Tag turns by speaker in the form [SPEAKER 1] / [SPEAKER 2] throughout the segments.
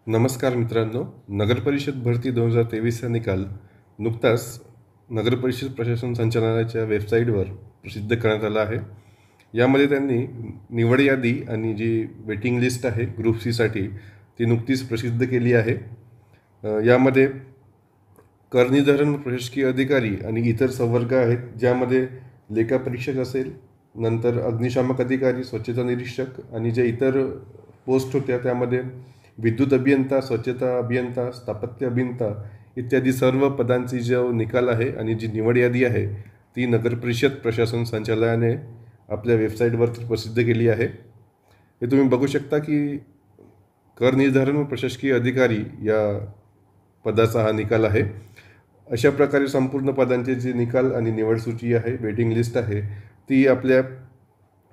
[SPEAKER 1] नमस्कार मित्रांनो, नगरपरिषद भरती 2023चा निकाल नुकताच नगरपरिषद प्रशासन संचालनालयाच्या वेबसाईटवर प्रसिद्ध करण्यात आला आहे. यामध्ये त्यांनी निवड यादी आणि जी वेटिंग लिस्ट आहे ग्रुप सीसाठी ती नुकतीच प्रसिद्ध केली आहे. यामध्ये करनिर्धारण प्रशासकीय अधिकारी आणि इतर संवर्ग आहेत, ज्यामध्ये लेखापरीक्षक असेल, नंतर अग्निशामक अधिकारी, स्वच्छता निरीक्षक आणि जे इतर पोस्ट होत्या त्यामध्ये विद्युत अभियंता, स्वच्छता अभियंता, स्थापत्य अभियंता इत्यादी सर्व पदांची जो निकाल आहे आणि जी निवड यादी आहे ती नगरपरिषद प्रशासन संचालनालयाने आपल्या वेबसाईटवरती प्रसिद्ध केली आहे. हे तुम्ही बघू शकता की करनिर्धारण व प्रशासकीय अधिकारी या पदाचा हा निकाल आहे. अशा प्रकारे संपूर्ण पदांचे जे निकाल आणि निवड सूची आहे, वेटिंग लिस्ट आहे, ती आपल्या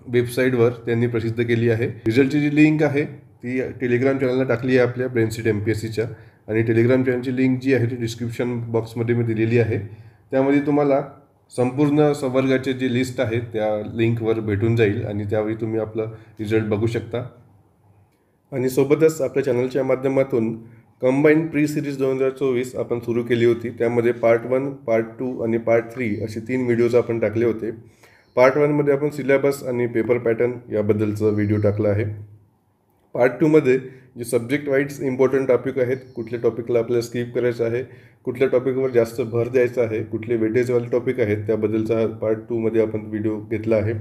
[SPEAKER 1] वेबसाईटवर त्यांनी प्रसिद्ध केली आहे. रिझल्टची जी लिंक आहे ती टेलिग्राम चॅनलला टाकली आहे आपल्या ब्रेनसीट MPSCच्या, आणि टेलिग्राम चॅनलची लिंक जी आहे ती डिस्क्रिप्शन बॉक्समध्ये मी दिलेली आहे. त्यामध्ये तुम्हाला संपूर्ण संवर्गाचे जे लिस्ट आहे त्या लिंकवर भेटून जाईल आणि त्यावेळी तुम्ही आपला रिझल्ट बघू शकता. आणि सोबतच आपल्या चॅनलच्या माध्यमातून कंबाईंड प्री सिरीज 2024 आपण सुरू केली होती. त्यामध्ये पार्ट 1, पार्ट 2 आणि पार्ट 3 असे 3 व्हिडिओज आपण टाकले होते. पार्ट 1मध्ये आपण सिलेबस आणि पेपर पॅटर्न याबद्दलचा व्हिडिओ टाकला आहे. पार्ट 2मध्ये जे सब्जेक्ट वाईज इम्पॉर्टंट टॉपिक आहेत, कुठल्या टॉपिकला आपल्याला स्किप करायचं आहे, कुठल्या टॉपिकवर जास्त भर द्यायचा आहे, कुठले वेटेजवाले टॉपिक आहेत, त्याबद्दलचा पार्ट 2मध्ये आपण व्हिडिओ घेतला आहे.